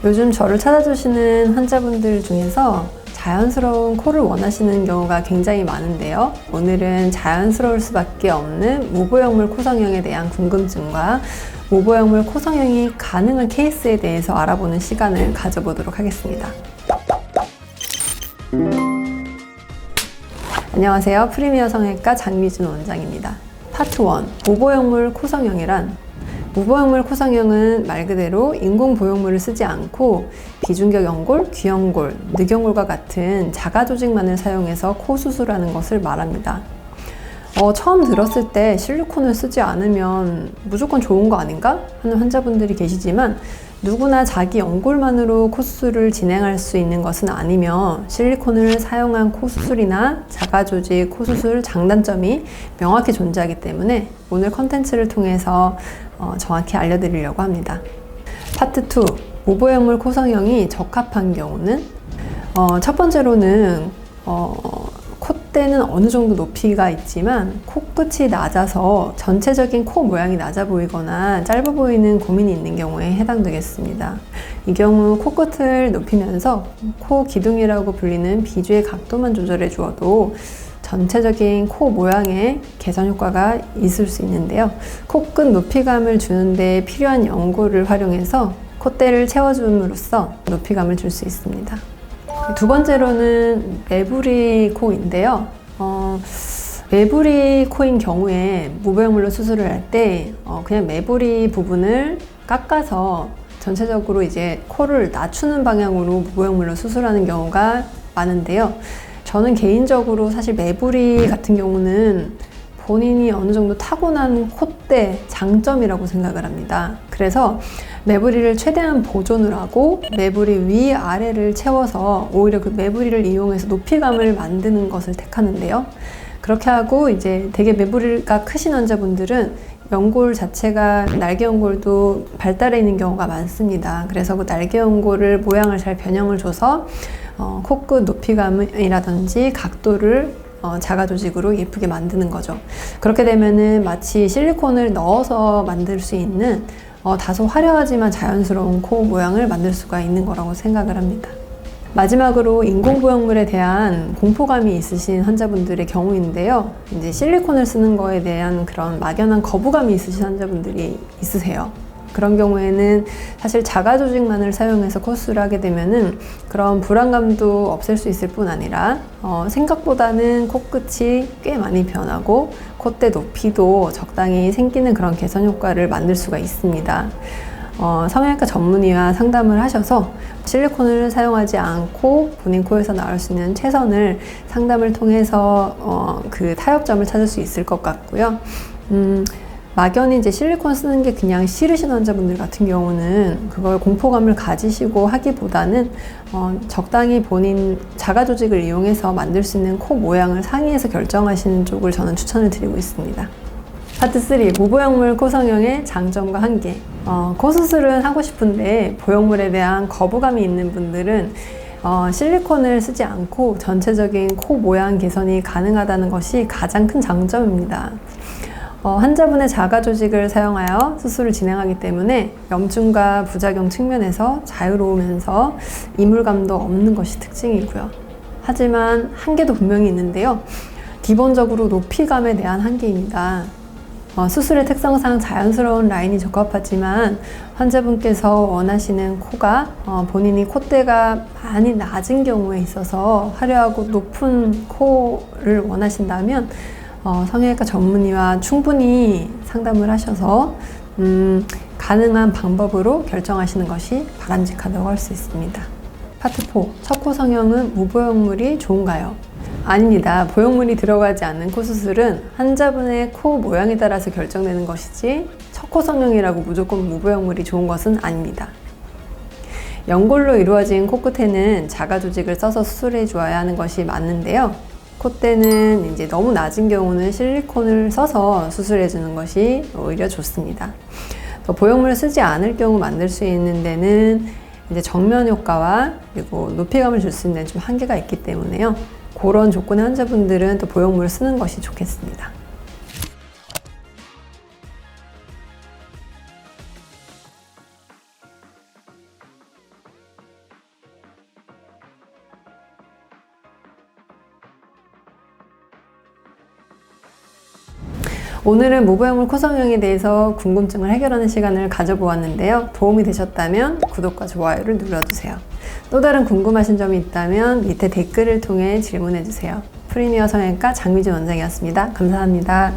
요즘 저를 찾아주시는 환자분들 중에서 자연스러운 코를 원하시는 경우가 굉장히 많은데요. 오늘은 자연스러울 수밖에 없는 무보형물 코성형에 대한 궁금증과 무보형물 코성형이 가능한 케이스에 대해서 알아보는 시간을 가져보도록 하겠습니다. 안녕하세요. 프리미어 성형외과 장미준 원장입니다. 파트 1. 무보형물 코성형이란 무보형물 코성형은 말 그대로 인공 보형물을 쓰지 않고 비중격 연골, 귀연골, 늑연골과 같은 자가 조직만을 사용해서 코 수술하는 것을 말합니다. 처음 들었을 때 실리콘을 쓰지 않으면 무조건 좋은 거 아닌가? 하는 환자분들이 계시지만 누구나 자기 연골만으로 코 수술을 진행할 수 있는 것은 아니며 실리콘을 사용한 코 수술이나 자가조직 코 수술 장단점이 명확히 존재하기 때문에 오늘 컨텐츠를 통해서 정확히 알려드리려고 합니다. 파트 2. 무보형물 코성형이 적합한 경우는 첫 번째로는 콧대는 어느 정도 높이가 있지만 코끝이 낮아서 전체적인 코 모양이 낮아 보이거나 짧아 보이는 고민이 있는 경우에 해당되겠습니다. 이 경우 코끝을 높이면서 코 기둥이라고 불리는 비주의 각도만 조절해 주어도 전체적인 코 모양의 개선 효과가 있을 수 있는데요. 코끝 높이감을 주는데 필요한 연골을 활용해서 콧대를 채워줌으로써 높이감을 줄 수 있습니다. 두 번째로는 매부리 코인데요. 매부리 코인 경우에 무보형물로 수술을 할 때 그냥 매부리 부분을 깎아서 전체적으로 이제 코를 낮추는 방향으로 무보형물로 수술하는 경우가 많은데요. 저는 개인적으로 사실 매부리 같은 경우는 본인이 어느 정도 타고난 콧대 장점이라고 생각을 합니다. 그래서 매부리를 최대한 보존을 하고 매부리 위아래를 채워서 오히려 그 매부리를 이용해서 높이감을 만드는 것을 택하는데요. 그렇게 하고 이제 되게 매부리가 크신 환자분들은 연골 자체가 날개 연골도 발달해 있는 경우가 많습니다. 그래서 그 날개 연골을 모양을 잘 변형을 줘서 코끝 높이감이라든지 각도를 자가 조직으로 예쁘게 만드는 거죠. 그렇게 되면은 마치 실리콘을 넣어서 만들 수 있는 다소 화려하지만 자연스러운 코 모양을 만들 수가 있는 거라고 생각을 합니다. 마지막으로 인공보형물에 대한 공포감이 있으신 환자분들의 경우인데요. 이제 실리콘을 쓰는 거에 대한 그런 막연한 거부감이 있으신 환자분들이 있으세요. 그런 경우에는 사실 자가 조직만을 사용해서 코수술을 하게 되면은 그런 불안감도 없앨 수 있을 뿐 아니라 생각보다는 코끝이 꽤 많이 변하고 콧대 높이도 적당히 생기는 그런 개선 효과를 만들 수가 있습니다. 성형외과 전문의와 상담을 하셔서 실리콘을 사용하지 않고 본인 코에서 나올 수 있는 최선을 상담을 통해서 그 타협점을 찾을 수 있을 것 같고요. 막연히 이제 실리콘 쓰는 게 그냥 싫으신 환자분들 같은 경우는 그걸 공포감을 가지시고 하기보다는 적당히 본인 자가 조직을 이용해서 만들 수 있는 코 모양을 상의해서 결정하시는 쪽을 저는 추천을 드리고 있습니다. 파트 3. 무보형물 코성형의 장점과 한계. 코 수술은 하고 싶은데 보형물에 대한 거부감이 있는 분들은 실리콘을 쓰지 않고 전체적인 코 모양 개선이 가능하다는 것이 가장 큰 장점입니다. 환자분의 자가 조직을 사용하여 수술을 진행하기 때문에 염증과 부작용 측면에서 자유로우면서 이물감도 없는 것이 특징이고요. 하지만 한계도 분명히 있는데요. 기본적으로 높이감에 대한 한계입니다. 수술의 특성상 자연스러운 라인이 적합하지만 환자분께서 원하시는 코가 본인이 콧대가 많이 낮은 경우에 있어서 화려하고 높은 코를 원하신다면 성형외과 전문의와 충분히 상담을 하셔서 가능한 방법으로 결정하시는 것이 바람직하다고 할 수 있습니다. 파트 4. 첫 코 성형은 무보형물이 좋은가요? 아닙니다. 보형물이 들어가지 않는 코 수술은 환자분의 코 모양에 따라서 결정되는 것이지 첫 코 성형이라고 무조건 무보형물이 좋은 것은 아닙니다. 연골로 이루어진 코끝에는 자가 조직을 써서 수술해 주어야 하는 것이 맞는데요. 콧대는 이제 너무 낮은 경우는 실리콘을 써서 수술해 주는 것이 오히려 좋습니다. 보형물을 쓰지 않을 경우 만들 수 있는 데는 이제 정면 효과와 그리고 높이감을 줄 수 있는 좀 한계가 있기 때문에요. 그런 조건의 환자분들은 또 보형물을 쓰는 것이 좋겠습니다. 오늘은 무보형물 코 성형에 대해서 궁금증을 해결하는 시간을 가져보았는데요. 도움이 되셨다면 구독과 좋아요를 눌러주세요. 또 다른 궁금하신 점이 있다면 밑에 댓글을 통해 질문해주세요. 프리미어 성형외과 장미준 원장이었습니다. 감사합니다.